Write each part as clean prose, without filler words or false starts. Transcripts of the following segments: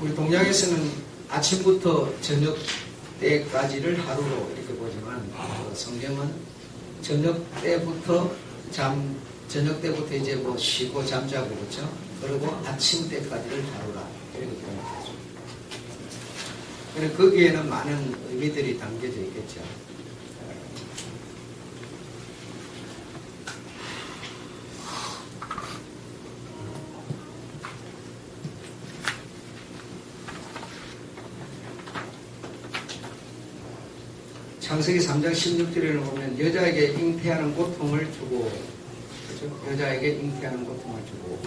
우리 동양에서는 아침부터 저녁 때까지를 하루로 이렇게 보지만 성경은 저녁 때부터 이제 뭐 쉬고 잠자고 그렇죠. 그리고 아침 때까지를 하루라 이렇게 표현하죠. 그래서 거기에는 많은 의미들이 담겨져 있겠죠. 창세기 3장 16절에 보면 여자에게 잉태하는 고통을 주고, 그렇죠? 여자에게 잉태하는 고통을 주고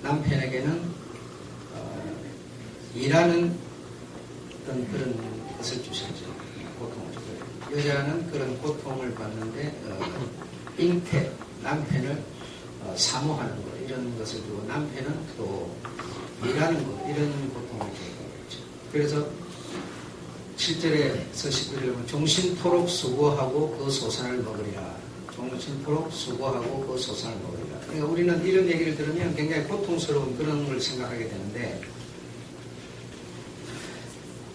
남편에게는 일하는 어떤 그런 것을 주셨죠. 고통을 주고 여자는 그런 고통을 받는데 잉태, 남편을 사모하는 것 이런 것을 주고 남편은 또 일하는 것 이런 고통을 주고 그렇죠. 그래서 7절에서 10절에 보면 종신토록 수고하고 그 소산을 먹으리라. 종신토록 수고하고 그 소산을 먹으리라. 그러니까 우리는 이런 얘기를 들으면 굉장히 고통스러운 그런 걸 생각하게 되는데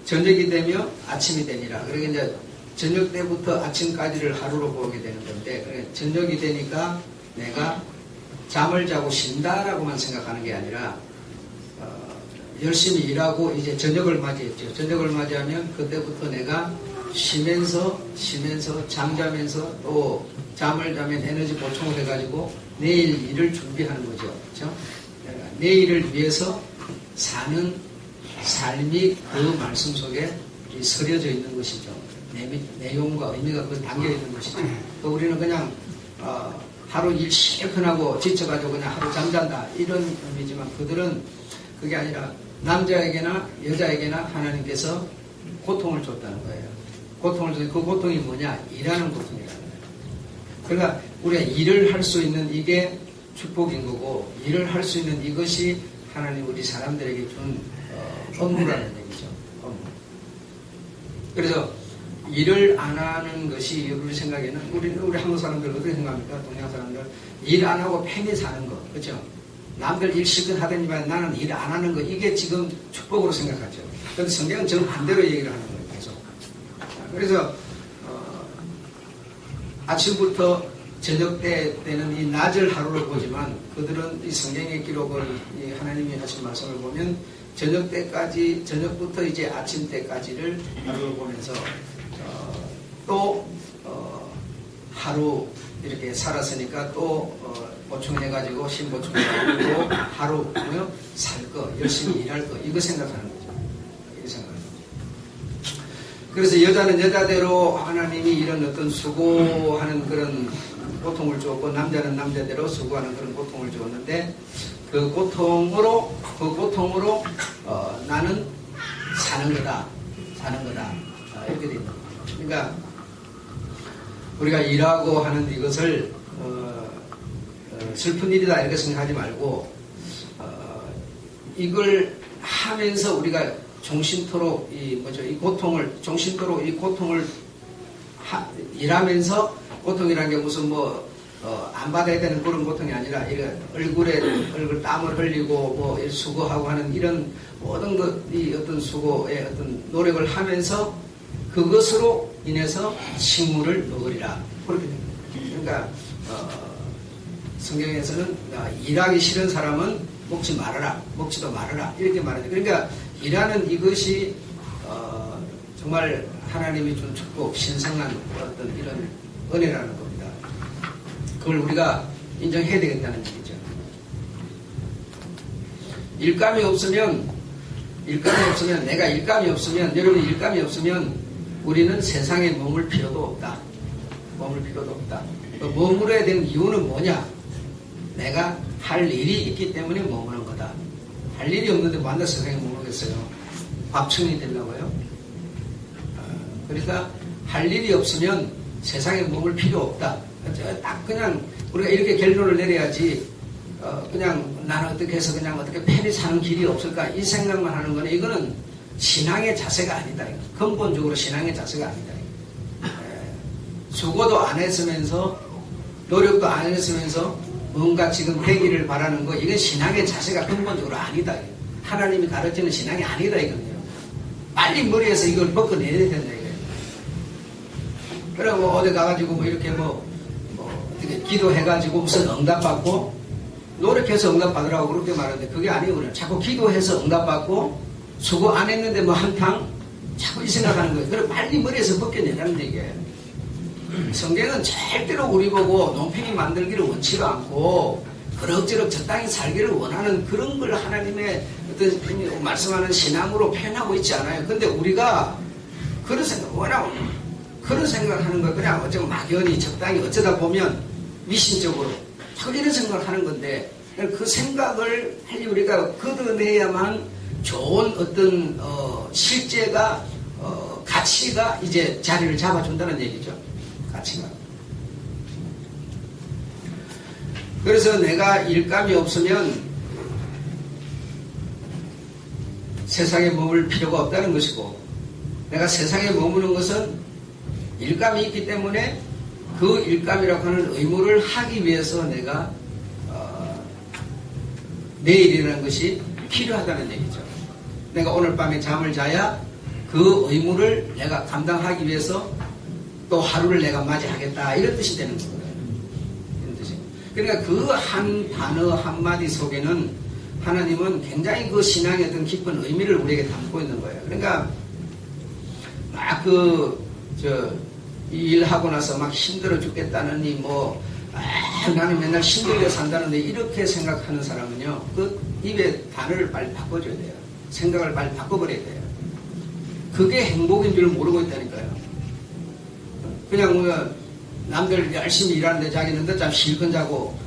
저녁이 되며 아침이 되니라. 그러니까 이제 저녁 때부터 아침까지를 하루로 보게 되는 건데 저녁이 되니까 내가 잠을 자고 쉰다라고만 생각하는 게 아니라 열심히 일하고 이제 저녁을 맞이했죠. 저녁을 맞이하면 그때부터 내가 쉬면서 잠자면서 또 잠을 자면 에너지 보충을 해가지고 내일 일을 준비하는 거죠. 그렇죠? 내일을 위해서 사는 삶이 그 말씀 속에 서려져 있는 것이죠. 내용과 의미가 그 담겨 있는 것이죠. 우리는 그냥 하루 일 실컷 하고 지쳐가지고 그냥 하루 잠잔다 이런 의미지만 그들은 그게 아니라 남자에게나 여자에게나 하나님께서 고통을 줬다는 거예요. 고통을 줬는데 그 고통이 뭐냐? 일하는 고통이라는 거예요. 그러니까 우리가 일을 할 수 있는 이게 축복인 거고 일을 할 수 있는 이것이 하나님 우리 사람들에게 준 업무라는 얘기죠. 업무. 그래서 일을 안 하는 것이 우리 생각에는 우리 한국 사람들 어떻게 생각합니까? 동양 사람들 일 안 하고 편히 사는 거. 그렇죠? 남들 일 실컷 하더니만 나는 일 안 하는 거 이게 지금 축복으로 생각하죠. 그런데 성경은 정반대로 얘기를 하는 거예요. 계속. 그래서 아침부터 저녁 때는 이 낮을 하루로 보지만 그들은 이 성경의 기록을 이 하나님이 하신 말씀을 보면 저녁 때까지 저녁부터 이제 아침 때까지를 하루로 보면서 또 하루 이렇게 살았으니까 또 보충해가지고 신보충해가지고 하루 살 거, 열심히 일할 거 이거 생각하는 거죠. 이거 생각하는 거죠. 그래서 여자는 여자대로 하나님이 이런 어떤 수고하는 그런 고통을 주었고 남자는 남자대로 수고하는 그런 고통을 주었는데 그 고통으로 나는 사는 거다 이렇게 됩니다. 그러니까 우리가 일하고 하는 이것을 슬픈 일이다 이렇게 생각하지 말고 이걸 하면서 우리가 종신토록 이 고통을 일하면서 고통이라는 게 무슨 안 받아야 되는 그런 고통이 아니라 얼굴 땀을 흘리고 수고하고 하는 이런 모든 것이 어떤 수고의 어떤 노력을 하면서 그것으로 인해서 식물을 먹으리라 그렇게 됩니다. 그러니까 성경에서는 일하기 싫은 사람은 먹지도 말아라 이렇게 말하죠. 그러니까 일하는 이것이 정말 하나님이 준 축복, 신성한 어떤 이런 은혜라는 겁니다. 그걸 우리가 인정해야 되겠다는 얘기죠. 일감이 없으면 내가 일감이 없으면 여러분 일감이 없으면 우리는 세상에 머물 필요도 없다. 머물어야 되는 이유는 뭐냐? 내가 할 일이 있기 때문에 머무는 거다. 할 일이 없는데 만나 세상에 머무르겠어요? 밥청이 되려고요? 그러니까 할 일이 없으면 세상에 머물 필요 없다. 딱 그냥 우리가 이렇게 결론을 내려야지 그냥 나는 어떻게 해서 그냥 어떻게 편히 사는 길이 없을까 이 생각만 하는 거는 이거는 신앙의 자세가 아니다. 근본적으로 신앙의 자세가 아니다. 수고도 안 했으면서 노력도 안 했으면서 뭔가 지금 되기를 바라는 거 이건 신앙의 자세가 근본적으로 아니다. 하나님이 가르치는 신앙이 아니다 이거예요. 빨리 머리에서 이걸 벗겨내야 된다 이거예요. 그럼 뭐 어디 가가지고 뭐 이렇게 어떻게 기도해가지고 무슨 응답받고 노력해서 응답받으라고 그렇게 말하는데 그게 아니고요. 자꾸 기도해서 응답받고 수고 안 했는데 뭐 한탕 자꾸 이 생각하는 거예요. 그럼 빨리 머리에서 벗겨내라는 얘기예요. 성경은 절대로 우리 보고 논팽이 만들기를 원치도 않고 그럭저럭 적당히 살기를 원하는 그런 걸 하나님의 어떤 말씀하는 신앙으로 표현하고 있지 않아요. 근데 우리가 그런 생각, 워낙 그런 생각을 하는 거 그냥 어쩌면 막연히 적당히 어쩌다 보면 미신적으로 자꾸 이런 생각을 하는 건데 그 생각을 빨리 우리가 걷어내야만 좋은 어떤 실제가 가치가 이제 자리를 잡아준다는 얘기죠. 가치가. 그래서 내가 일감이 없으면 세상에 머물 필요가 없다는 것이고 내가 세상에 머무는 것은 일감이 있기 때문에 그 일감이라고 하는 의무를 하기 위해서 내가 내일이라는 것이 필요하다는 얘기죠. 내가 오늘 밤에 잠을 자야 그 의무를 내가 감당하기 위해서 또 하루를 내가 맞이하겠다 이런 뜻이 되는 거거든요. 이런 뜻이. 그러니까 그 한 단어 한마디 속에는 하나님은 굉장히 그 신앙의 어떤 깊은 의미를 우리에게 담고 있는 거예요. 그러니까 막 이 일하고 나서 막 힘들어 죽겠다느니 나는 맨날 힘들게 산다는데 이렇게 생각하는 사람은요, 그 입에 단어를 빨리 바꿔줘야 돼요. 생각을 빨리 바꿔버려야 돼요. 그게 행복인 줄 모르고 있다니까요. 그냥 남들 열심히 일하는데 자기는 늦잠 실컷 자고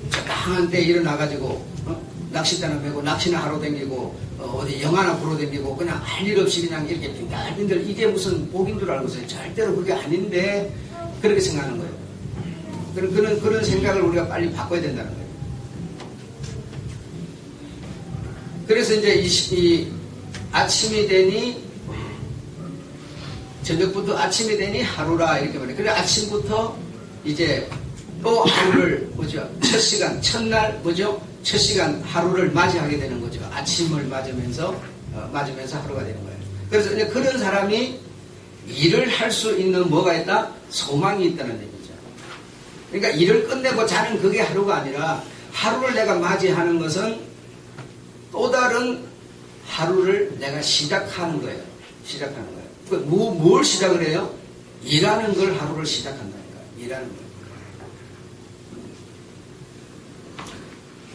적당한 때 일어나가지고 낚싯대나 메고 낚시나 하러 다니고 어디 영화나 보러 다니고 그냥 할 일 없이 그냥 이렇게 빈들빈들 이게 무슨 복인 줄 알고서요. 절대로 그게 아닌데 그렇게 생각하는 거예요. 그런 생각을 우리가 빨리 바꿔야 된다는 거예요. 그래서 이제 이 아침이 되니 저녁부터 아침이 되니 하루라 이렇게 말해요. 그래 아침부터 이제 또 하루를 첫 시간 첫날 첫 시간 하루를 맞이하게 되는 거죠. 아침을 맞으면서 하루가 되는 거예요. 그래서 이제 그런 사람이 일을 할 수 있는 뭐가 있다? 소망이 있다는 얘기죠. 그러니까 일을 끝내고 자는 그게 하루가 아니라 하루를 내가 맞이하는 것은 또 다른 하루를 내가 시작하는 거예요. 시작하는 거예요. 뭘 시작을 해요? 일하는 걸 하루를 시작한다니까. 일하는 걸.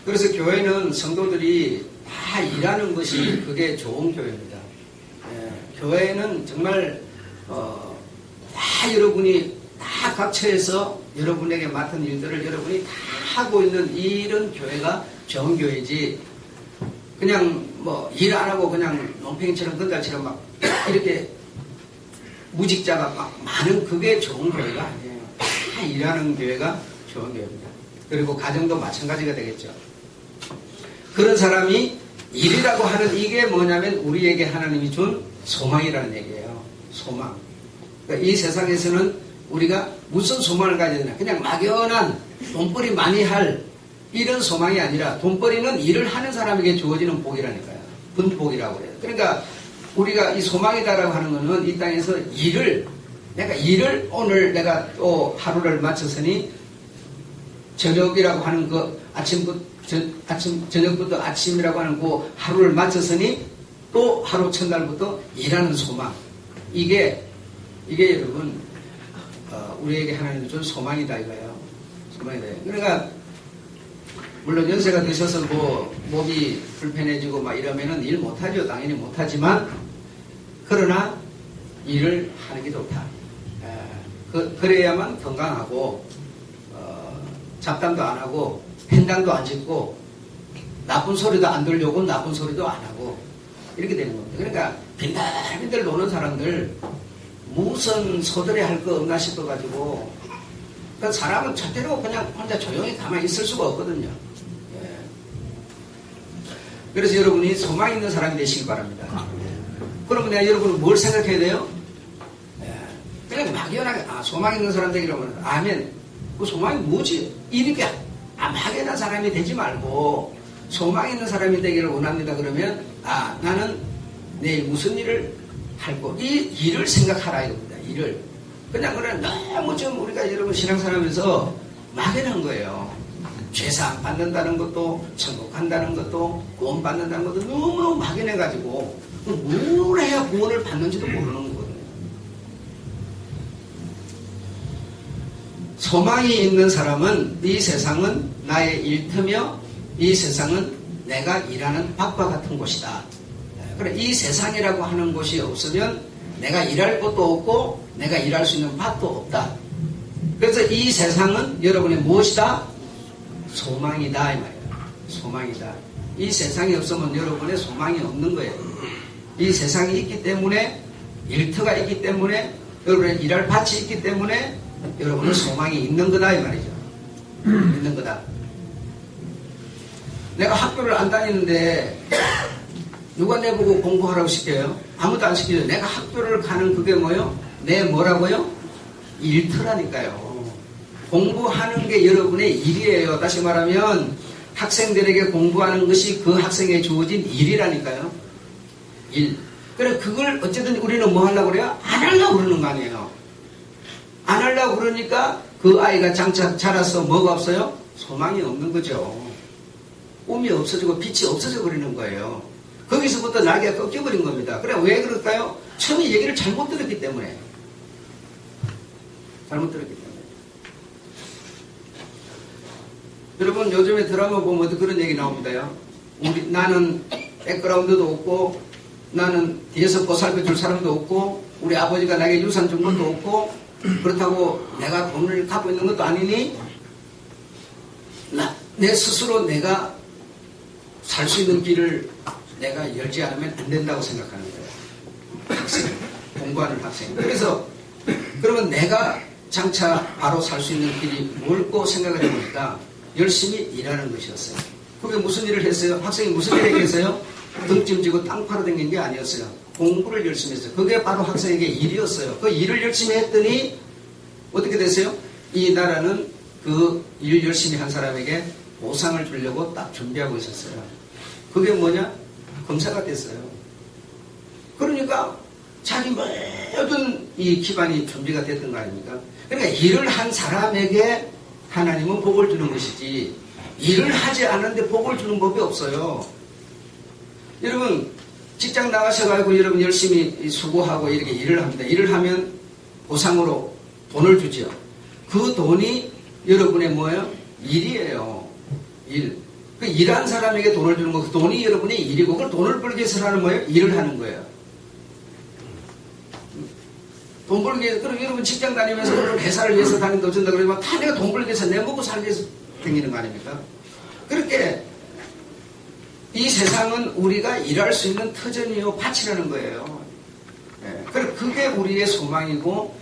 그래서 교회는 성도들이 다 일하는 것이 그게 좋은 교회입니다. 교회는 정말 다 여러분이 다 각처에서 여러분에게 맡은 일들을 여러분이 다 하고 있는 이런 교회가 좋은 교회지 그냥 일 안 하고 그냥 논팽이처럼 건달처럼 막 이렇게 무직자가 막 많은 그게 좋은 교회가 아니에요. 다 일하는 교회가 좋은 교회입니다. 그리고 가정도 마찬가지가 되겠죠. 그런 사람이 일이라고 하는 이게 뭐냐면 우리에게 하나님이 준 소망이라는 얘기예요. 소망. 그러니까 이 세상에서는 우리가 무슨 소망을 가져야 되나? 그냥 막연한 돈벌이 많이 할 이런 소망이 아니라 돈벌이는 일을 하는 사람에게 주어지는 복이라니까요. 분복이라고 해요. 그러니까 우리가 이 소망이다라고 하는 것은 이 땅에서 일을 오늘 내가 또 하루를 마쳤으니 저녁이라고 하는 그 저녁부터 아침이라고 하는 그 하루를 마쳤으니 또 하루 첫날부터 일하는 소망. 이게 여러분, 우리에게 하나님이 준 소망이다 이거예요. 소망이다. 그러니까, 물론 연세가 드셔서 몸이 불편해지고 막 이러면은 일 못하죠. 당연히 못하지만, 그러나 일을 하는 게 좋다. 그래야만 건강하고, 잡담도 안 하고, 펜당도 안 짓고, 나쁜 소리도 안 들려고 나쁜 소리도 안 하고, 이렇게 되는 겁니다. 그러니까, 빈들빈들 노는 사람들, 무슨 소들이 할 거 없나 싶어가지고, 그 사람은 절대로 그냥 혼자 조용히 가만히 있을 수가 없거든요. 예. 그래서 여러분이 소망 있는 사람이 되시기 바랍니다. 그러면 내가 여러분은 뭘 생각해야 돼요? 예. 그냥 막연하게, 소망 있는 사람 되기라면, 아멘. 그 소망이 뭐지? 이렇게 막연한 사람이 되지 말고, 소망 있는 사람이 되기를 원합니다. 그러면 나는 내일 무슨 일을 할고 이 일을 생각하라 이겁니다. 일을 그냥 너무 좀 우리가 여러분 신앙생활하면서 막연한 거예요. 죄사 안 받는다는 것도 천국 간다는 것도 구원 받는다는 것도 너무 막연해가지고 뭘 해야 구원을 받는지도 모르는 거거든요. 소망이 있는 사람은 이 세상은 나의 일터며 이 세상은 내가 일하는 밭과 같은 곳이다. 그래, 이 세상이라고 하는 곳이 없으면 내가 일할 곳도 없고 내가 일할 수 있는 밭도 없다. 그래서 이 세상은 여러분의 무엇이다? 소망이다 이 말이에요. 소망이다. 이 세상이 없으면 여러분의 소망이 없는 거예요. 이 세상이 있기 때문에 일터가 있기 때문에 여러분의 일할 밭이 있기 때문에 여러분은 소망이 있는 거다 이 말이죠. 있는 거다. 내가 학교를 안 다니는데 누가 내보고 공부하라고 시켜요? 아무도 안 시켜요. 내가 학교를 가는 그게 뭐요? 내 뭐라고요? 일터라니까요. 공부하는 게 여러분의 일이에요. 다시 말하면 학생들에게 공부하는 것이 그 학생에 주어진 일이라니까요. 일. 그래 그걸 어쨌든 우리는 뭐 하려고 그래요? 안 하려고 그러는 거 아니에요. 안 하려고 그러니까 그 아이가 장차 자라서 뭐가 없어요? 소망이 없는 거죠. 꿈이 없어지고 빛이 없어져 버리는 거예요. 거기서부터 날개가 꺾여버린 겁니다. 그래 왜 그럴까요? 처음에 얘기를 잘못 들었기 때문에. 잘못 들었기 때문에. 여러분 요즘에 드라마 보면 그런 얘기 나옵니다요. 나는 백그라운드도 없고 나는 뒤에서 보살펴줄 사람도 없고 우리 아버지가 나에게 유산 준 것도 없고 그렇다고 내가 돈을 갖고 있는 것도 아니니 내 스스로 내가 살 수 있는 길을 내가 열지 않으면 안 된다고 생각하는 거예요. 학생, 공부하는 학생. 그래서 그러면 내가 장차 바로 살 수 있는 길이 뭘고 생각을 해보니까 열심히 일하는 것이었어요. 그게 무슨 일을 했어요? 학생이 무슨 일을 했어요? 등짐지고 땅 파러 다닌 게 아니었어요. 공부를 열심히 했어요. 그게 바로 학생에게 일이었어요. 그 일을 열심히 했더니 어떻게 됐어요? 이 나라는 그 일 열심히 한 사람에게 보상을 주려고 딱 준비하고 있었어요. 그게 뭐냐? 검사가 됐어요. 그러니까 자기 모든 이 기반이 준비가 됐던 거 아닙니까? 그러니까 일을 한 사람에게 하나님은 복을 주는 것이지 일을 하지 않는데 복을 주는 법이 없어요. 여러분 직장 나가셔가지고 여러분 열심히 수고하고 이렇게 일을 합니다. 일을 하면 보상으로 돈을 주죠. 그 돈이 여러분의 뭐예요? 일이에요. 일. 그 일한 사람에게 돈을 주는 거, 그 돈이 여러분의 일이고, 그걸 돈을 벌기 위해서 하는 거예요? 일을 하는 거예요. 돈 벌기 위해서, 그럼 여러분 직장 다니면서 그런 회사를 위해서 다닌다 어쩐다 그러면 다 내가 돈 벌기 위해서 내 먹고 살기 위해서 다니는 거 아닙니까? 그렇게 이 세상은 우리가 일할 수 있는 터전이요, 밭이라는 거예요. 네. 그게 우리의 소망이고,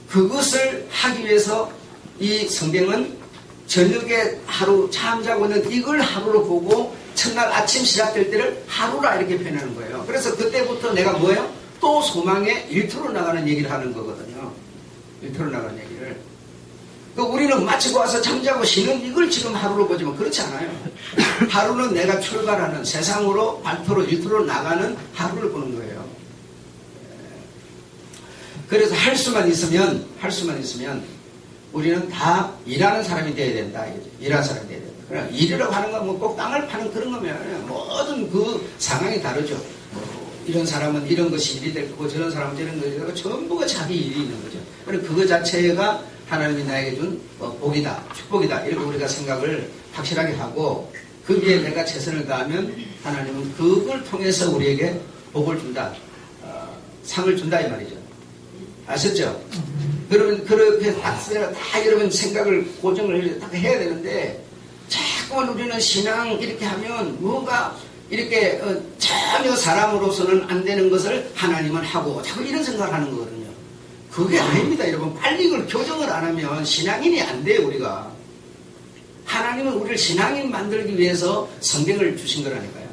그것을 하기 위해서 이 성경은 저녁에 하루 잠자고 있는 이걸 하루로 보고 첫날 아침 시작될 때를 하루라 이렇게 표현하는 거예요. 그래서 그때부터 내가 뭐예요? 또 소망의 일터로 나가는 얘기를 하는 거거든요. 일터로 나가는 얘기를. 우리는 마치고 와서 잠자고 쉬는 이걸 지금 하루로 보지만 그렇지 않아요. 하루는 내가 출발하는 세상으로 발터로 일터로 나가는 하루를 보는 거예요. 그래서 할 수만 있으면 우리는 다 일하는 사람이 되어야 된다. 일하는 사람이 되어야 된다. 그러나 일이라고 하는 건 뭐 꼭 땅을 파는 그런 거면 모든 그 상황이 다르죠. 이런 사람은 이런 것이 일이 될 거고 저런 사람은 저런 것이 되고 전부가 자기 일이 있는 거죠. 그래서 그거 자체가 하나님이 나에게 준 복이다, 축복이다. 이렇게 우리가 생각을 확실하게 하고 거기에 내가 최선을 다하면 하나님은 그걸 통해서 우리에게 복을 준다. 상을 준다 이 말이죠. 아셨죠? 그러면 그렇게 다 여러분 생각을 고정을 딱 해야 되는데 자꾸만 우리는 신앙 이렇게 하면 뭐가 이렇게 전혀 사람으로서는 안 되는 것을 하나님은 하고 자꾸 이런 생각을 하는 거거든요. 그게 아닙니다. 여러분 빨리 이걸 교정을 안 하면 신앙인이 안 돼요. 우리가 하나님은 우리를 신앙인 만들기 위해서 성경을 주신 거라니까요.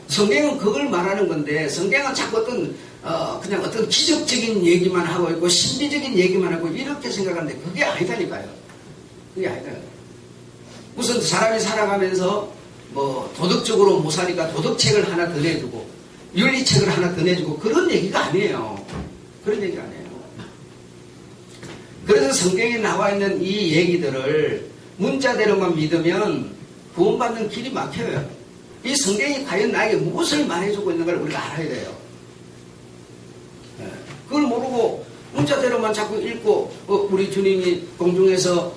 성경은 그걸 말하는 건데 성경은 자꾸 그냥 어떤 기적적인 얘기만 하고 있고 신비적인 얘기만 하고 이렇게 생각하는데 그게 아니다니까요. 그게 아니다. 무슨 사람이 살아가면서 뭐 도덕적으로 못 사니까 도덕책을 하나 더 내주고 윤리책을 하나 더 내주고 그런 얘기가 아니에요. 그런 얘기가 아니에요. 그래서 성경에 나와 있는 이 얘기들을 문자대로만 믿으면 구원받는 길이 막혀요. 이 성경이 과연 나에게 무엇을 말해주고 있는 걸 우리가 알아야 돼요. 그걸 모르고 문자대로만 자꾸 읽고 우리 주님이 공중에서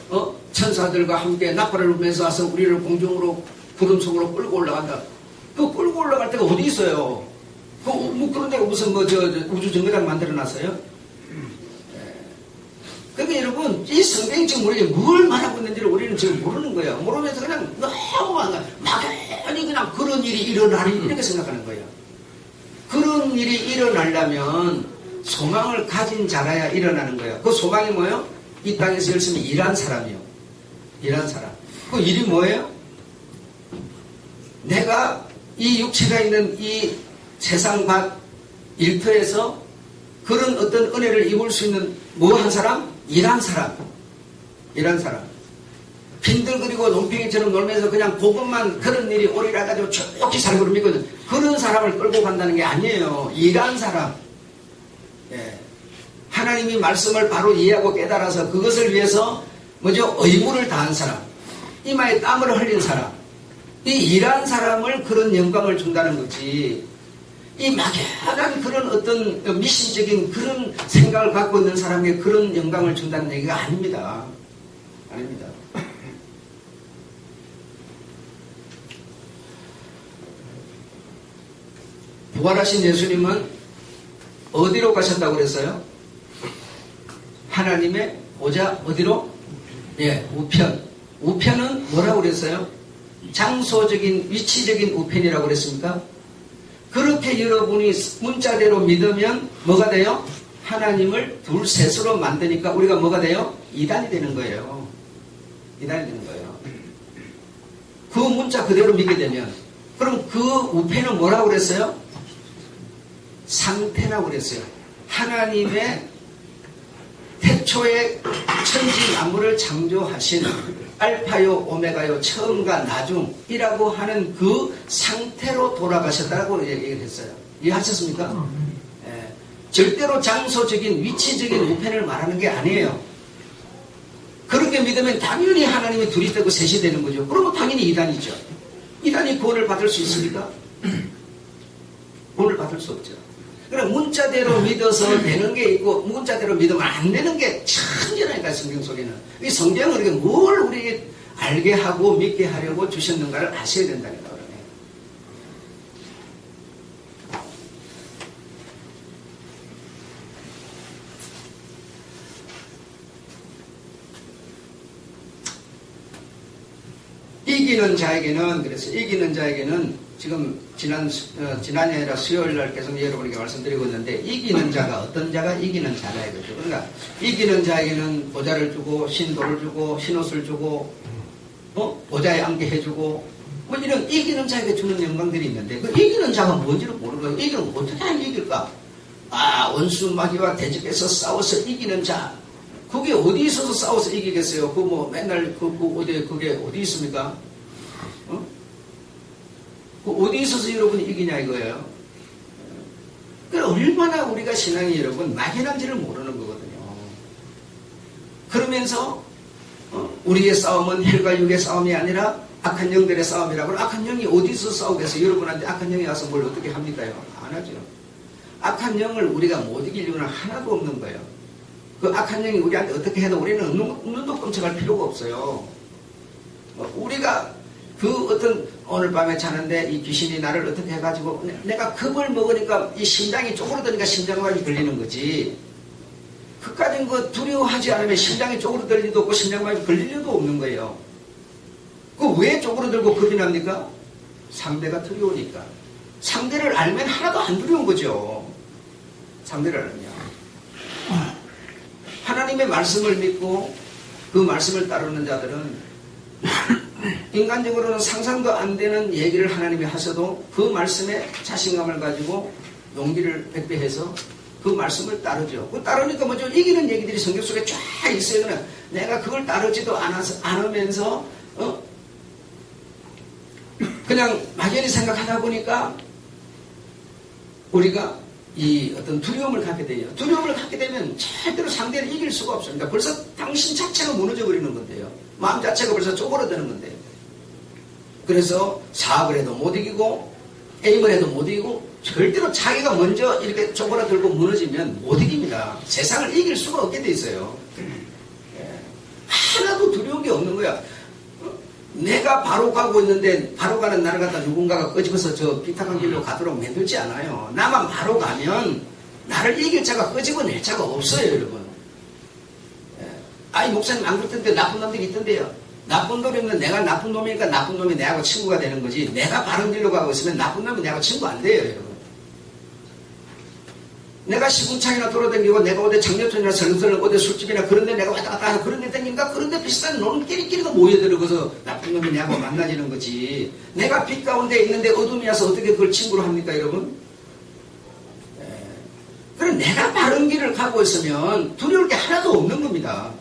천사들과 함께 나팔을 불면서 와서 우리를 공중으로 구름 속으로 끌고 올라간다. 그 끌고 올라갈 데가 어디 있어요? 뭐 그런 데가 무슨 우주 정거장 만들어놨어요? 그러니까 여러분 이 성경이 지금 우리에게 뭘 말하고 있는지를 우리는 지금 모르는 거예요. 모르면서 그냥 너무 막연히 그냥 그런 일이 일어나리 이렇게 생각하는 거예요. 그런 일이 일어나려면 소망을 가진 자라야 일어나는 거예요. 그 소망이 뭐예요? 이 땅에서 열심히 일한 사람이요. 일한 사람. 그 일이 뭐예요? 내가 이 육체가 있는 이 세상 밖 일터에서 그런 어떤 은혜를 입을 수 있는 뭐 한 사람? 일한 사람. 일한 사람. 빈들거리고 논팽이처럼 놀면서 그냥 그것만 그런 일이 오리라 가지고 좋게 살고 믿거든. 그런 사람을 끌고 간다는 게 아니에요. 일한 사람. 예. 하나님이 말씀을 바로 이해하고 깨달아서 그것을 위해서 의무를 다한 사람. 이마에 땀을 흘린 사람. 이 일한 사람을 그런 영광을 준다는 거지. 이 막연한 그런 어떤 미신적인 그런 생각을 갖고 있는 사람에게 그런 영광을 준다는 얘기가 아닙니다. 아닙니다. 부활하신 예수님은 어디로 가셨다고 그랬어요? 하나님의 보좌 어디로? 예, 우편. 우편은 뭐라고 그랬어요? 장소적인 위치적인 우편이라고 그랬습니까? 그렇게 여러분이 문자대로 믿으면 뭐가 돼요? 하나님을 둘 셋으로 만드니까 우리가 뭐가 돼요? 이단이 되는 거예요. 이단이 되는 거예요. 그 문자 그대로 믿게 되면 그럼 그 우편은 뭐라고 그랬어요? 상태라고 그랬어요. 하나님의 태초에 천지 만물을 창조하신 알파요 오메가요 처음과 나중이라고 하는 그 상태로 돌아가셨다고 얘기를 했어요. 이해하셨습니까? 예. 절대로 장소적인 위치적인 우편을 말하는 게 아니에요. 그렇게 믿으면 당연히 하나님이 둘이 되고 셋이 되는 거죠. 그러면 당연히 이단이죠. 이단이 구원을 받을 수 있습니까? 구원을 받을 수 없죠. 그럼 문자대로 믿어서 되는 게 있고 문자대로 믿으면 안 되는 게 천지라니까 성경 속에는. 이 성경은 우리가 뭘 우리에게 알게 하고 믿게 하려고 주셨는가를 아셔야 된다니까 그러네. 이기는 자에게는 그래서 이기는 자에게는 지금 지난해 아니라 수요일 날 계속 여러분에게 말씀드리고 있는데 이기는 자가 어떤 자가 이기는 자라 이거죠. 그러니까 이기는 자에게는 보좌를 주고 신도를 주고 신옷을 주고 보좌에 앉게 해주고 뭐 이런 이기는 자에게 주는 영광들이 있는데 그 이기는 자가 뭔지를 모르는 거예요. 이기는 어떻게 하면 이길까? 원수 마귀와 대적해서 싸워서 이기는 자. 그게 어디 있어서 싸워서 이기겠어요? 그 뭐 맨날 그게 어디 있습니까? 어디 있어서 여러분이 이기냐 이거예요. 얼마나 우리가 신앙이 여러분 막연한지를 모르는 거거든요. 그러면서 우리의 싸움은 혈과 육의 싸움이 아니라 악한 영들의 싸움이라고. 악한 영이 어디서 싸우겠어요? 여러분한테 악한 영이 와서 뭘 어떻게 합니까요? 안 하죠. 악한 영을 우리가 못 이길 이유는 하나도 없는 거예요. 그 악한 영이 우리한테 어떻게 해도 우리는 눈도 끔찍할 필요가 없어요. 우리가 그 어떤 오늘 밤에 자는데 이 귀신이 나를 어떻게 해가지고 내가 겁을 먹으니까 이 심장이 쪼그러드니까 심장마비 걸리는 거지. 그까진 거 두려워하지 않으면 심장이 쪼그러들 리도 없고 심장마비 걸릴 리도 없는 거예요. 그 왜 쪼그러들고 겁이 납니까? 상대가 두려우니까. 상대를 알면 하나도 안 두려운 거죠. 상대를 알면. 하나님의 말씀을 믿고 그 말씀을 따르는 자들은 인간적으로는 상상도 안 되는 얘기를 하나님이 하셔도 그 말씀에 자신감을 가지고 용기를 백배해서 그 말씀을 따르죠. 그 따르니까 뭐죠? 이기는 얘기들이 성경 속에 쫙 있어요. 그냥 내가 그걸 따르지도 않으면서 그냥 막연히 생각하다 보니까 우리가 이 어떤 두려움을 갖게 돼요. 두려움을 갖게 되면 절대로 상대를 이길 수가 없습니다. 벌써 당신 자체가 무너져 버리는 건데요. 마음 자체가 벌써 쪼그라드는 건데요. 그래서 사업을 해도 못 이기고 게임을 해도 못 이기고 절대로 자기가 먼저 이렇게 쪼그라들고 무너지면 못 이깁니다. 세상을 이길 수가 없게 돼 있어요. 하나도 두려운 게 없는 거야. 내가 바로 가고 있는데 바로 가는 나를 갖다 누군가가 끄집어서 저 비탁한 길로 가도록 만들지 않아요. 나만 바로 가면 나를 이길 자가 끄집어낼 자가 없어요, 여러분. 아이 목사님 안 그렇던데 나쁜 놈들이 있던데요. 나쁜 놈이면 내가 나쁜 놈이니까 나쁜 놈이 내하고 친구가 되는 거지. 내가 바른 길로 가고 있으면 나쁜 놈이 내하고 친구 안 돼요, 여러분. 내가 시궁창이나 돌아다니고 내가 어디 장려촌이나 설렁설렁 어디 술집이나 그런데 내가 왔다 갔다 하고 그런데 다니니까 그런데 비슷한 놈끼리끼리가 모여들어서 나쁜 놈이 내하고 만나지는 거지. 내가 빛 가운데 있는데 어둠이 와서 어떻게 그걸 친구로 합니까, 여러분? 그럼 내가 바른 길을 가고 있으면 두려울 게 하나도 없는 겁니다.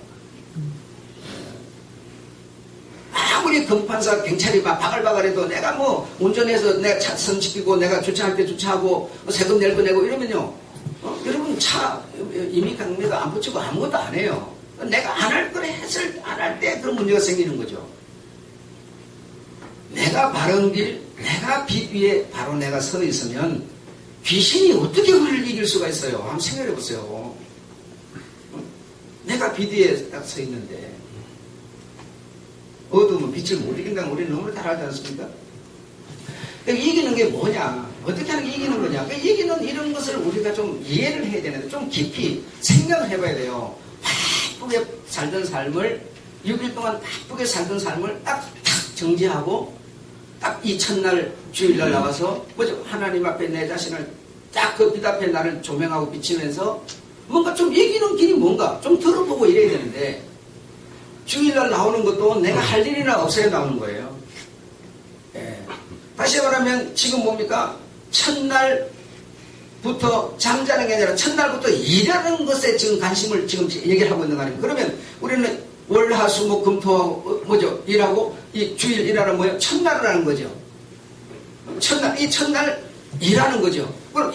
아무리 검판사 경찰이 막 바글바글해도 내가 뭐 운전해서 내가 차선 지키고 내가 주차할 때 주차하고 세금 낼 거 내고 이러면요. 여러분 차 이미 강매도 안 붙이고 아무것도 안 해요. 내가 안 할 거래 했을 안 할 때 그런 문제가 생기는 거죠. 내가 바른 길, 내가 빛 위에 바로 내가 서 있으면 귀신이 어떻게 우리를 이길 수가 있어요? 한번 생각해 보세요. 내가 빛 위에 딱 서 있는데 어두우면 빛을 못 이긴다는 우리는 너무 잘 알지 않습니까? 이기는 게 뭐냐? 어떻게 하는 게 이기는 거냐? 이기는 이런 것을 우리가 좀 이해를 해야 되는데 좀 깊이 생각을 해봐야 돼요. 바쁘게 살던 삶을 6일 동안 바쁘게 살던 삶을 딱 정지하고 딱 이 첫날 주일날 나와서 뭐죠? 하나님 앞에 내 자신을 딱 그 빛 앞에 나를 조명하고 비치면서 뭔가 좀 이기는 길이 뭔가 좀 들어보고 이래야 되는데 주일날 나오는 것도 내가 할 일이나 없어야 나오는 거예요. 다시 말하면 지금 뭡니까? 첫날부터 잠자는 게 아니라 첫날부터 일하는 것에 지금 관심을 지금 얘기를 하고 있는 거 아닙니까? 그러면 우리는 월, 화, 수, 목, 금, 토, 뭐죠? 일하고 이 주일 일하는 뭐예요? 첫날을 하는 거죠. 첫날, 이 첫날 일하는 거죠. 그럼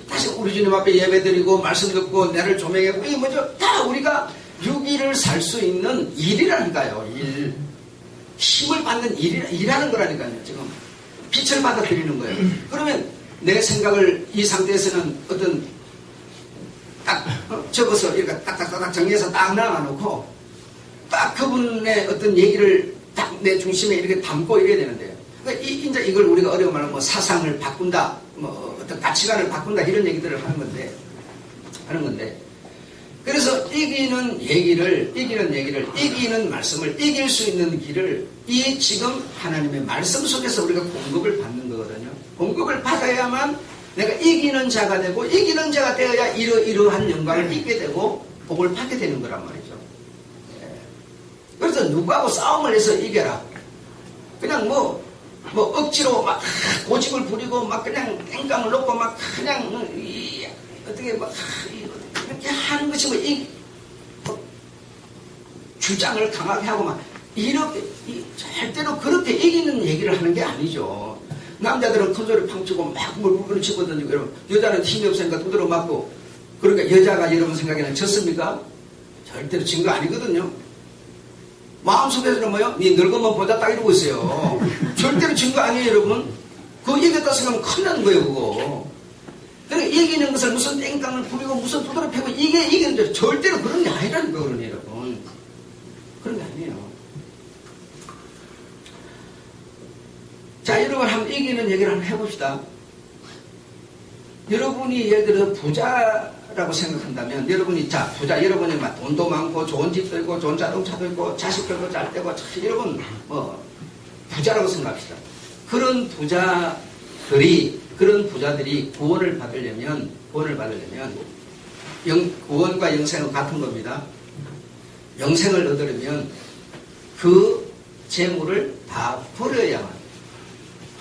다시 우리 주님 앞에 예배 드리고 말씀 듣고 나를 조명하고 이게 뭐죠? 다 우리가 6일을 살 수 있는 일이라니까요. 일. 힘을 받는 일이라는 거라니까요. 지금 빛을 받아들이는 거예요. 그러면 내 생각을 이 상태에서는 어떤 딱 적어서 이렇게 딱딱딱 정리해서 딱 나눠놓고 딱 그분의 어떤 얘기를 딱 내 중심에 이렇게 담고 이래야 되는데요. 그러니까 이제 이걸 우리가 어려운 말로 뭐 사상을 바꾼다, 뭐 어떤 가치관을 바꾼다 이런 얘기들을 하는 건데. 그래서 이기는 말씀을 이길 수 있는 길을 이 지금 하나님의 말씀 속에서 우리가 공급을 받는 거거든요. 공급을 받아야만 내가 이기는 자가 되고 이기는 자가 되어야 이러한 영광을 잊게 되고 복을 받게 되는 거란 말이죠. 그래서 누구하고 싸움을 해서 이겨라. 그냥 뭐 억지로 막 고집을 부리고 막 그냥 땡깡을 놓고 막 그냥 어떻게 막 이렇게 하는 것이 주장을 강하게 하고 막 이렇게 절대로 그렇게 이기는 얘기를 하는 게 아니죠. 남자들은 큰 소리 팡치고 막 물고기를 집어던지고 이러면 여자는 힘이 없으니까 두드러 맞고 그러니까 여자가 여러분 생각에는 졌습니까? 절대로 진 거 아니거든요. 마음속에서는 뭐요? 니 늙으면 보자 딱 이러고 있어요. 절대로 진 거 아니에요, 여러분. 그거 이겼다 생각하면 큰일 나는 거예요, 그거. 그러니까 이기는 것을 무슨 땡깡을 부리고 무슨 두드러 패고 이게 이기는데 절대로 그런 게 아니라는 거거든요, 여러분. 그런 게 아니에요. 자, 여러분 한번 이기는 얘기를 한번 해봅시다. 여러분이 예를 들어 부자라고 생각한다면 여러분이 자 부자 여러분이 막 돈도 많고 좋은 집도 있고 좋은 자동차도 있고 자식들도 잘 되고 여러분 뭐 부자라고 생각합시다. 그런 부자들이 구원을 받으려면 구원과 영생은 같은 겁니다. 영생을 얻으려면 그 재물을 다 버려야만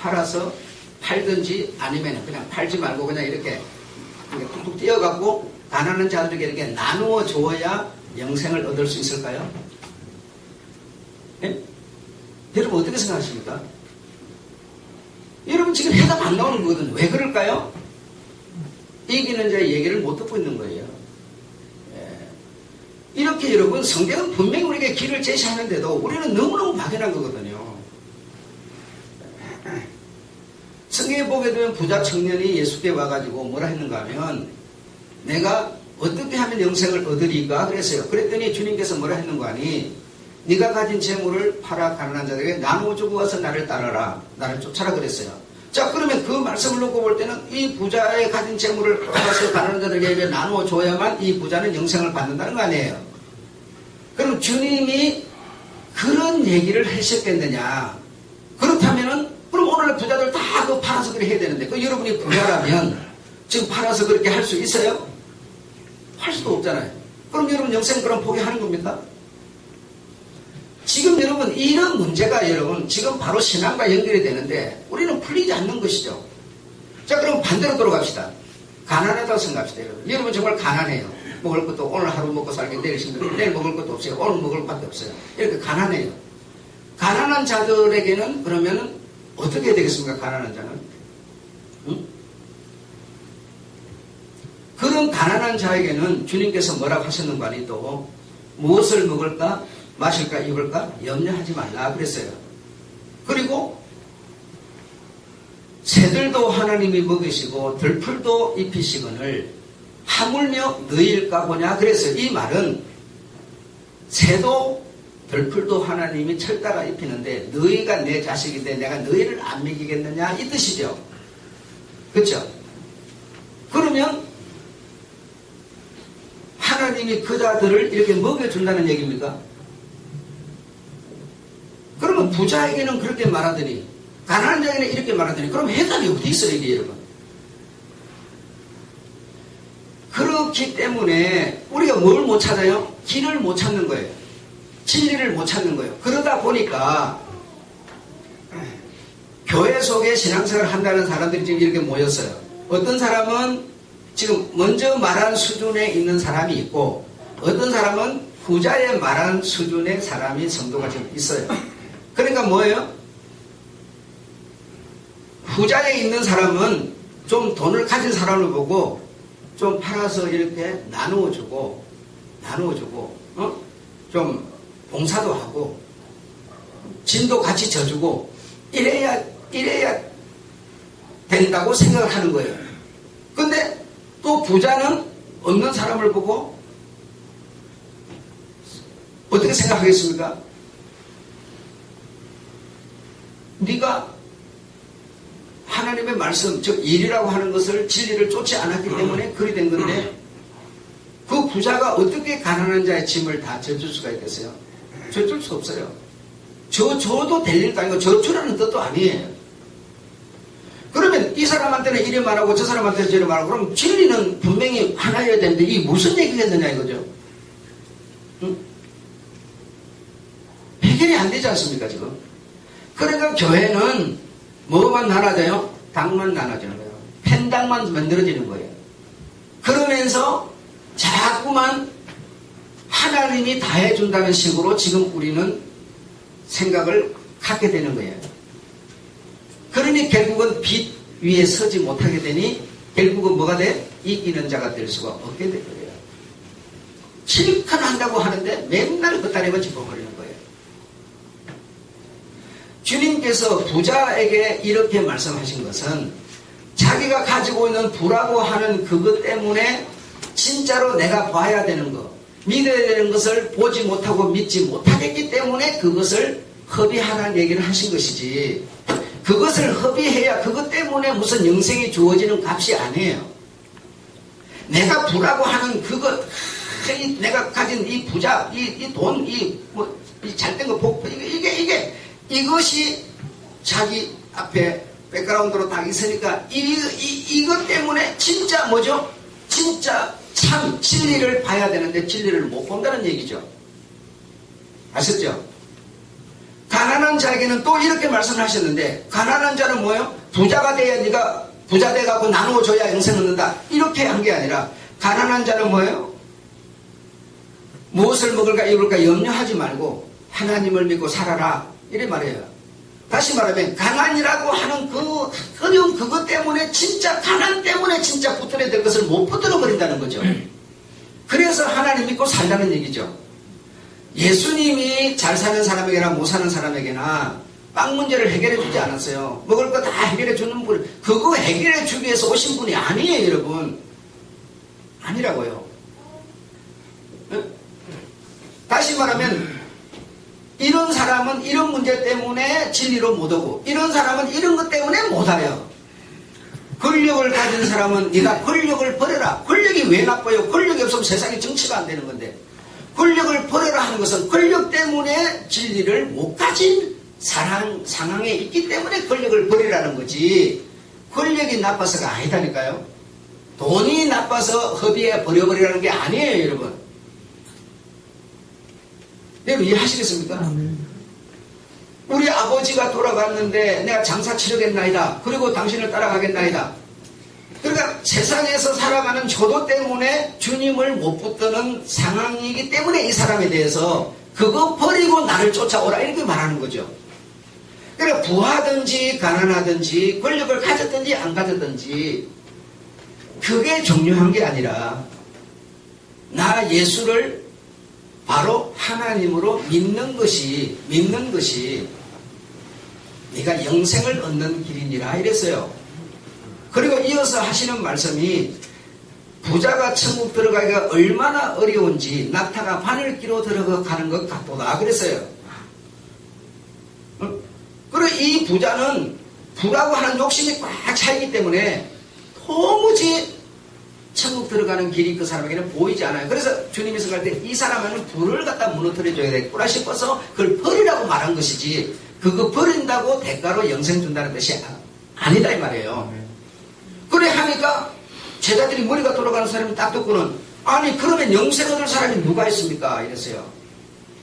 팔아서 팔든지 아니면 그냥 팔지 말고 그냥 이렇게 툭툭 띄어갖고 가난한 자들에게 이렇게 나누어 주어야 영생을 얻을 수 있을까요? 네? 여러분 어떻게 생각하십니까? 여러분 지금 해답 안 나오는 거거든요. 왜 그럴까요? 이기는 자의 얘기를 못 듣고 있는 거예요. 이렇게 여러분 성경은 분명히 우리에게 길을 제시하는데도 우리는 너무너무 막연한 거거든요. 성경에 보게 되면 부자 청년이 예수께 와가지고 뭐라 했는가 하면 내가 어떻게 하면 영생을 얻으리까 그랬어요. 그랬더니 주님께서 뭐라 했는가 하니 네가 가진 재물을 팔아 가난한 자들에게 나누어 주고 와서 나를 따르라. 나를 쫓아라 그랬어요. 자, 그러면 그 말씀을 놓고 볼 때는 이 부자의 가진 재물을 팔아서 가난한 자들에게 나누어 줘야만 이 부자는 영생을 받는다는 거 아니에요. 그럼 주님이 그런 얘기를 하셨겠느냐. 그렇다면은 그럼 오늘 부자들 다 그 팔아서 그렇게 해야 되는데 그 여러분이 부자라면 지금 팔아서 그렇게 할 수 있어요? 할 수도 없잖아요. 그럼 여러분 영생 그럼 포기하는 겁니까? 지금 여러분 이런 문제가 여러분 지금 바로 신앙과 연결이 되는데 우리는 풀리지 않는 것이죠. 자, 그럼 반대로 돌아갑시다. 가난하다고 생각합시다. 여러분 정말 가난해요. 먹을 것도 오늘 하루 먹고 살게 내일 힘들어요. 내일 먹을 것도 없어요. 오늘 먹을 것밖에 없어요. 이렇게 가난해요. 가난한 자들에게는 그러면은 어떻게 해야 되겠습니까? 가난한 자는? 응? 그런 가난한 자에게는 주님께서 뭐라고 하셨는가 하니 또 무엇을 먹을까? 마실까? 입을까? 염려하지 말라 그랬어요. 그리고 새들도 하나님이 먹이시고 들풀도 입히시거늘 하물며 너희일까 보냐 그랬어요. 이 말은 새도 들풀도 하나님이 철따라 입히는데 너희가 내 자식인데 내가 너희를 안 먹이겠느냐 이 뜻이죠. 그렇죠? 그러면 하나님이 그 자들을 이렇게 먹여준다는 얘기입니까? 그러면 부자에게는 그렇게 말하더니 가난한 자에게는 이렇게 말하더니 그럼 해답이 어디 있어요 이게 여러분? 그렇기 때문에 우리가 뭘 못 찾아요? 길을 못 찾는 거예요. 진리를 못 찾는 거예요. 그러다 보니까 교회 속에 신앙생활을 한다는 사람들이 지금 이렇게 모였어요. 어떤 사람은 지금 먼저 말한 수준에 있는 사람이 있고 어떤 사람은 후자에 말한 수준의 사람이 성도가 지금 있어요. 그러니까 뭐예요? 후자에 있는 사람은 좀 돈을 가진 사람을 보고 좀 팔아서 이렇게 나누어주고 좀 봉사도 하고 짐도 같이 져주고 이래야 된다고 생각을 하는 거예요. 근데 또 부자는 없는 사람을 보고 어떻게 생각하겠습니까? 네가 하나님의 말씀, 즉 일이라고 하는 것을 진리를 쫓지 않았기 때문에 그리 된 건데 그 부자가 어떻게 가난한 자의 짐을 다 져줄 수가 있겠어요? 져줄 수 없어요. 저도 될 일도 아니고 저주라는 뜻도 아니에요. 그러면 이 사람한테는 이리 말하고 저 사람한테는 저리 말하고 그럼 진리는 분명히 하나여야 되는데 이게 무슨 얘기겠느냐 이거죠. 응? 해결이 안 되지 않습니까 지금? 그러니까 교회는 뭐만 나눠져요? 당만 나눠지는 거예요. 펜당만 만들어지는 거예요. 그러면서 자꾸만 하나님이 다 해준다는 식으로 지금 우리는 생각을 갖게 되는 거예요. 그러니 결국은 빛 위에 서지 못하게 되니 결국은 뭐가 돼? 이기는 자가 될 수가 없게 될 거예요. 실컷 한다고 하는데 맨날 그따위만 짚어버리는 거예요. 주님께서 부자에게 이렇게 말씀하신 것은 자기가 가지고 있는 부라고 하는 그것 때문에 진짜로 내가 봐야 되는 것, 믿어야 되는 것을 보지 못하고 믿지 못하겠기 때문에 그것을 허비하라는 얘기를 하신 것이지 그것을 허비해야 그것 때문에 무슨 영생이 주어지는 값이 아니에요. 내가 부라고 하는 그것, 내가 가진 이 부자, 이 돈, 이 잘된 거, 복, 이것이 자기 앞에 백그라운드로 딱 있으니까 이것 때문에 진짜 뭐죠? 진짜 참 진리를 봐야 되는데 진리를 못 본다는 얘기죠. 아셨죠? 가난한 자에게는 또 이렇게 말씀하셨는데 가난한 자는 뭐예요? 부자가 돼야 네가 부자 돼갖고 나누어줘야 영생 얻는다 이렇게 한 게 아니라 가난한 자는 뭐예요? 무엇을 먹을까 입을까 염려하지 말고 하나님을 믿고 살아라 이래 말해요. 다시 말하면 가난이라고 하는 그 어려운 그것 때문에 진짜 가난 때문에 진짜 붙들어야 될 것을 못 붙들어 버린다는 거죠. 그래서 하나님 믿고 살라는 얘기죠. 예수님이 잘 사는 사람에게나 못 사는 사람에게나 빵 문제를 해결해 주지 않았어요. 먹을 거 다 해결해 주는 분, 그거 해결해 주기 위해서 오신 분이 아니에요, 여러분. 아니라고요. 다시 말하면 이런 사람은 이런 문제 때문에 진리로 못 오고 이런 사람은 이런 것 때문에 못 와요. 권력을 가진 사람은 네가 권력을 버려라. 권력이 왜 나빠요? 권력이 없으면 세상에 정치가 안 되는 건데 권력을 버려라 하는 것은 권력 때문에 진리를 못 가진 상황에 있기 때문에 권력을 버리라는 거지 권력이 나빠서가 아니다니까요. 돈이 나빠서 허비에 버려버리라는 게 아니에요, 여러분. 여러분 이해하시겠습니까? 우리 아버지가 돌아갔는데 내가 장사 치르겠나이다. 그리고 당신을 따라가겠나이다. 그러니까 세상에서 살아가는 조도 때문에 주님을 못 붙드는 상황이기 때문에 이 사람에 대해서 그거 버리고 나를 쫓아오라 이렇게 말하는 거죠. 그러니까 부하든지 가난하든지 권력을 가졌든지 안 가졌든지 그게 중요한 게 아니라 나 예수를 바로 하나님으로 믿는 것이 네가 영생을 얻는 길이니라 이랬어요. 그리고 이어서 하시는 말씀이 부자가 천국 들어가기가 얼마나 어려운지 낙타가 바늘기로 들어가는 것 같보다 그랬어요. 그리고 이 부자는 부라고 하는 욕심이 꽉 차있기 때문에 도무지 천국 들어가는 길이 그 사람에게는 보이지 않아요. 그래서 주님이 생각할 때 이 사람은 불을 갖다 무너뜨려줘야 되겠구나 싶어서 그걸 버리라고 말한 것이지 그거 버린다고 대가로 영생 준다는 뜻이 아니다 이 말이에요. 그래 하니까 제자들이 머리가 돌아가는 사람이 딱 듣고는 아니 그러면 영생 얻을 사람이 누가 있습니까? 이랬어요.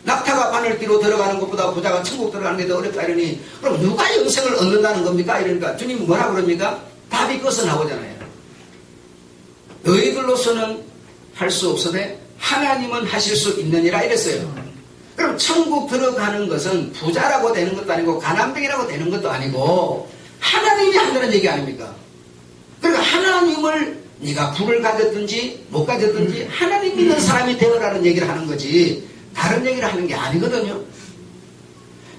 낙타가 바늘기로 들어가는 것보다 부자가 천국 들어가는 게 더 어렵다 이러니 그럼 누가 영생을 얻는다는 겁니까? 이러니까 주님이 뭐라 그럽니까? 답이 거기서 나오잖아요. 너희들로서는 할 수 없으되 하나님은 하실 수 있느니라 이랬어요. 그럼 천국 들어가는 것은 부자라고 되는 것도 아니고 가난뱅이라고 되는 것도 아니고 하나님이 한다는 얘기 아닙니까? 그러니까 하나님을 네가 부를 가졌든지 못 가졌든지 하나님 믿는 사람이 되어라는 얘기를 하는 거지 다른 얘기를 하는 게 아니거든요.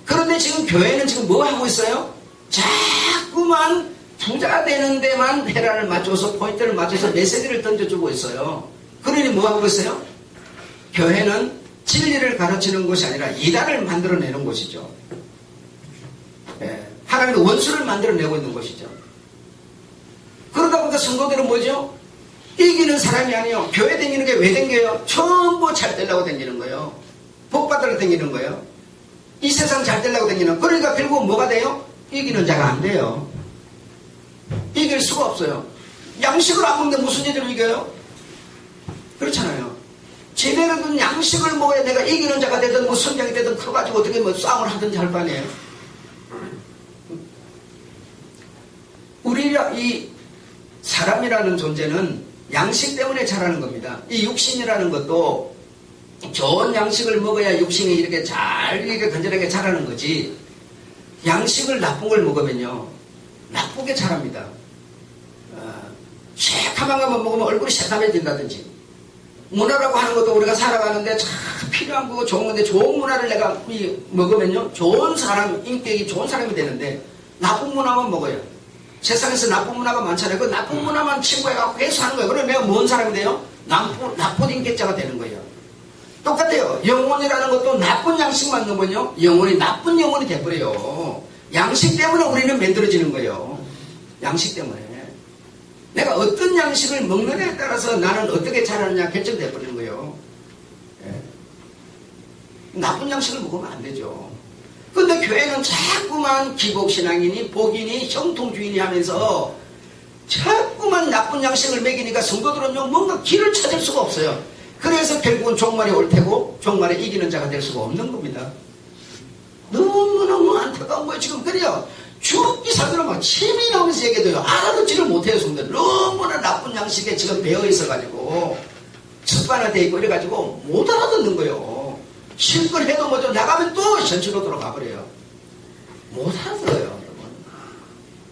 그런데 지금 교회는 지금 뭐 하고 있어요? 자꾸만 부자 되는 데만 헤라를 맞춰서 포인트를 맞춰서 메시지를 던져주고 있어요. 그러니 뭐 하고 있어요? 교회는 진리를 가르치는 것이 아니라 이단을 만들어내는 곳이죠. 하나님의 원수를 만들어내고 있는 것이죠. 그러다 보니까 성도들은 뭐죠? 이기는 사람이 아니에요. 교회 다니는 게 왜 다녀요? 전부 잘 되려고 다니는 거예요. 복 받으러 다니는 거예요. 이 세상 잘 되려고 다니는. 그러니까 결국 뭐가 돼요? 이기는 자가 안 돼요. 이길 수가 없어요. 양식을 안 먹는데 무슨 죄를 이겨요? 그렇잖아요. 제대로 된 양식을 먹어야 내가 이기는 자가 되든 뭐 선장이 되든 커가지고 어떻게 뭐 싸움을 하든지 할 거 아니에요. 우리가 이 사람이라는 존재는 양식 때문에 자라는 겁니다. 이 육신이라는 것도 좋은 양식을 먹어야 육신이 이렇게 잘 이렇게 건전하게 자라는 거지. 양식을 나쁜 걸 먹으면요 나쁘게 자랍니다. 새카만 것만 먹으면 얼굴이 새카매진다든지 문화라고 하는 것도 우리가 살아가는데 참 필요한 거고 좋은 건데 좋은 문화를 내가 먹으면요 좋은 사람, 인격이 좋은 사람이 되는데 나쁜 문화만 먹어요. 세상에서 나쁜 문화가 많잖아요. 그 나쁜 문화만 친구해갖고 회수하는 거예요. 그러면 내가 뭔 사람이 돼요? 나쁜 인격자가 되는 거예요. 똑같아요. 영혼이라는 것도 나쁜 양식만 넣으면요 영혼이 나쁜 영혼이 돼버려요. 양식 때문에 우리는 만들어지는 거예요. 양식 때문에. 내가 어떤 양식을 먹느냐에 따라서 나는 어떻게 자라느냐 결정돼 버리는 거예요. 나쁜 양식을 먹으면 안 되죠. 근데 교회는 자꾸만 기복신앙이니 복이니 형통주의니 하면서 자꾸만 나쁜 양식을 먹이니까 성도들은요 뭔가 길을 찾을 수가 없어요. 그래서 결국은 종말이 올 테고 종말에 이기는 자가 될 수가 없는 겁니다. 너무너무 안타까운 거예요. 지금 그래요. 죽기 살더라 막 침이 나오면서 얘기해도요 알아듣지를 못해요. 성도들 너무나 나쁜 양식에 지금 배어 있어가지고 습관화되어 있고 이래가지고 못 알아듣는 거예요. 실컷 해도 뭐죠 나가면 또 현실로 돌아가 버려요. 못 알아들어요, 여러분.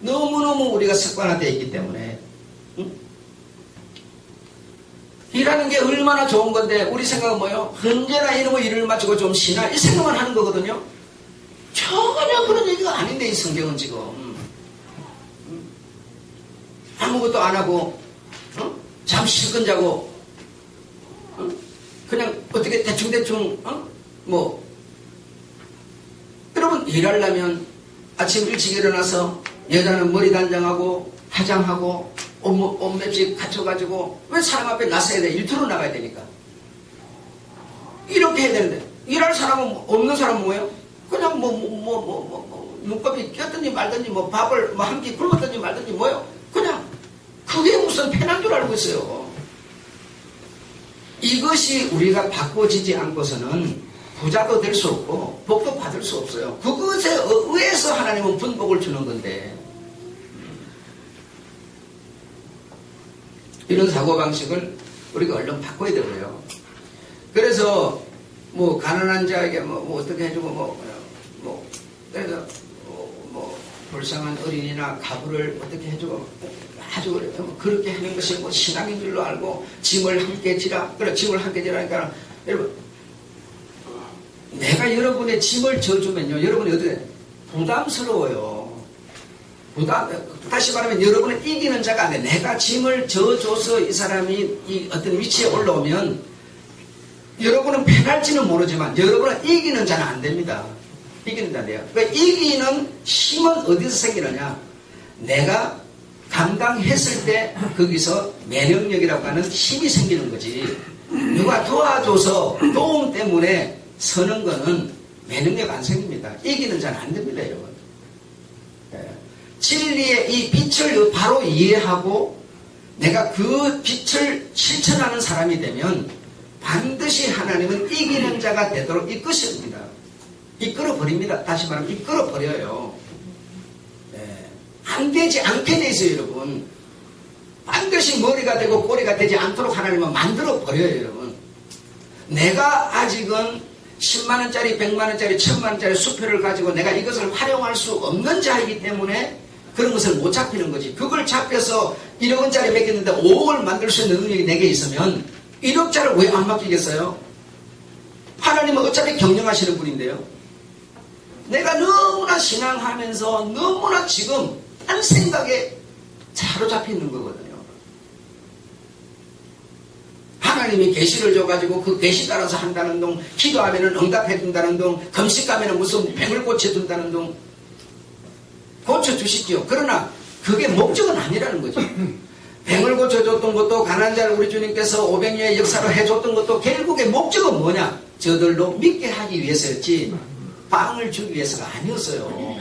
너무너무 우리가 습관화되어 있기 때문에. 응? 일하는 게 얼마나 좋은 건데 우리 생각은 뭐예요? 언제나 이놈의 일을 마치고 좀 쉬나 이 생각만 하는 거거든요. 전혀 그런 얘기가 아닌데 이 성경은 지금 아무것도 안 하고 잠시 실컷 자고 그냥 어떻게 대충대충 여러분 일하려면 아침 일찍 일어나서 여자는 머리 단장하고 화장하고 옷 맵씩 갖춰가지고 왜 사람 앞에 나서야 돼? 일터로 나가야 되니까. 이렇게 해야 되는데 일할 사람은 없는 사람은 뭐예요? 그냥 눈곱이 꼈든지 말든지 밥을 한 끼 굶었든지 말든지 뭐예요? 그냥 그게 무슨 편한 줄 알고 있어요. 이것이 우리가 바꿔지지 않고서는 부자도 될 수 없고 복도 받을 수 없어요. 그것에 의해서 하나님은 분복을 주는 건데 이런 사고방식을 우리가 얼른 바꿔야 되고요. 그래서 가난한 자에게 어떻게 해주고 그래서 불쌍한 어린이나 가부를 어떻게 해주고 아주 그렇게 하는 것이 신앙인 줄로 알고 짐을 함께 지라. 그래, 짐을 함께 지라니까 여러분 내가 여러분의 짐을 져주면요 여러분이 어떻게 부담스러워요. 다시 말하면 여러분은 이기는 자가 아니에요. 내가 짐을 져줘서 이 사람이 이 어떤 위치에 올라오면 여러분은 편할지는 모르지만 여러분은 이기는 자는 안 됩니다. 이기는 자는 돼요. 그러니까 이기는 힘은 어디서 생기느냐? 내가 감당했을 때 거기서 면역력이라고 하는 힘이 생기는 거지. 누가 도와줘서 도움 때문에 서는 거는 면역력 안 생깁니다. 이기는 자는 안 됩니다, 여러분. 진리의 이 빛을 바로 이해하고 내가 그 빛을 실천하는 사람이 되면 반드시 하나님은 이기는 자가 되도록 이끄십니다. 이끌어버립니다. 다시 말하면 이끌어버려요. 안 되지 않게 돼 있어요, 여러분. 반드시 머리가 되고 꼬리가 되지 않도록 하나님은 만들어버려요, 여러분. 내가 아직은 10만원짜리, 100만원짜리, 1000만원짜리 수표를 가지고 내가 이것을 활용할 수 없는 자이기 때문에 그런 것을 못 잡히는 거지. 그걸 잡혀서 1억원짜리 맡겼는데 5억을 만들 수 있는 능력이 내게 있으면 1억짜리를 왜 안 맡기겠어요? 하나님은 어차피 경영하시는 분인데요. 내가 너무나 신앙하면서 너무나 지금 딴 생각에 사로잡혀 있는 거거든요. 하나님이 계시를 줘가지고 그 계시 따라서 한다는 동, 기도하면 응답해 준다는 동, 금식 가면 무슨 병을 고쳐준다는 동, 고쳐주시죠. 그러나 그게 목적은 아니라는 거죠. 병을 고쳐줬던 것도 가난한 자를 우리 주님께서 500년의 역사로 해줬던 것도 결국에 목적은 뭐냐? 저들로 믿게 하기 위해서였지 빵을 주기 위해서가 아니었어요.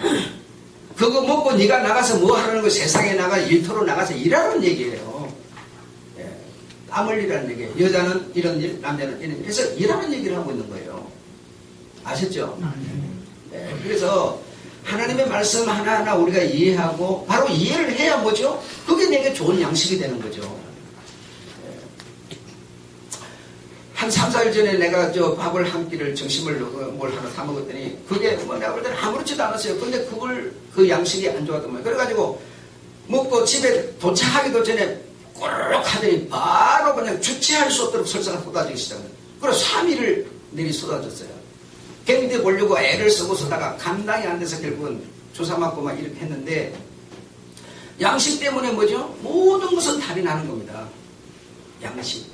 그거 먹고 네가 나가서 뭐 하라는 거 세상에 나가 일터로 나가서 일하라는 얘기예요. 땀 흘리라는 얘기예요. 여자는 이런 일, 남자는 이런 일. 그래서 일하는 얘기를 하고 있는 거예요. 아셨죠? 그래서 하나님의 말씀 하나하나 우리가 이해하고 바로 이해를 해야 뭐죠? 그게 내게 좋은 양식이 되는 거죠. 한 3, 4일 전에 내가 밥을 한 끼를 점심을 뭘 하나 사 먹었더니 그게 내가 볼 때는 아무렇지도 않았어요. 근데 그 양식이 안 좋았던 거예요. 그래가지고 먹고 집에 도착하기도 전에 꼬르륵 하더니 바로 그냥 주체할 수 없도록 설사가 쏟아지기 시작해요. 그래서 3일을 내리 쏟아졌어요. 견뎌 보려고 애를 쓰고 쓰다가 감당이 안 돼서 결국은 주사 맞고 막 이렇게 했는데 양식 때문에 뭐죠? 모든 것은 탈이 나는 겁니다. 양식.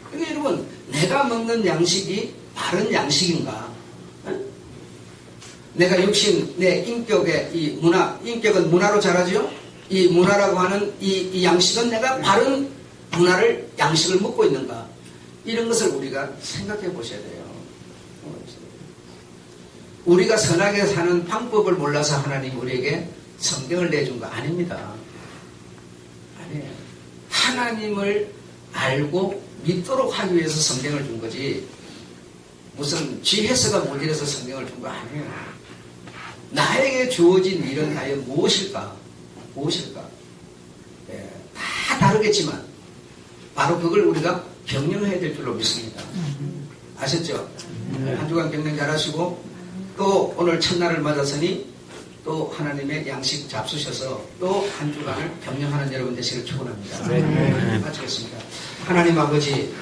그러니까 여러분 내가 먹는 양식이 바른 양식인가? 내가 육신 내 인격의 이 문화, 인격은 문화로 자라죠? 이 문화라고 하는 이 양식은 내가 바른 문화를 양식을 먹고 있는가? 이런 것을 우리가 생각해 보셔야 돼요. 우리가 선하게 사는 방법을 몰라서 하나님 우리에게 성경을 내준 거 아닙니다. 아니에요. 하나님을 알고 믿도록 하기 위해서 성경을 준 거지 무슨 쥐해서가 모질해서 성경을 준 거 아니에요. 나에게 주어진 일은 과연 무엇일까? 무엇일까? 다 다르겠지만 바로 그걸 우리가 경영해야 될 줄로 믿습니다. 아셨죠? 한 주간 경영 잘하시고 또 오늘 첫날을 맞았으니 또 하나님의 양식 잡수셔서 또 한 주간을 경영하는 여러분 되시길 축원합니다. 마치겠습니다. 하나님 아버지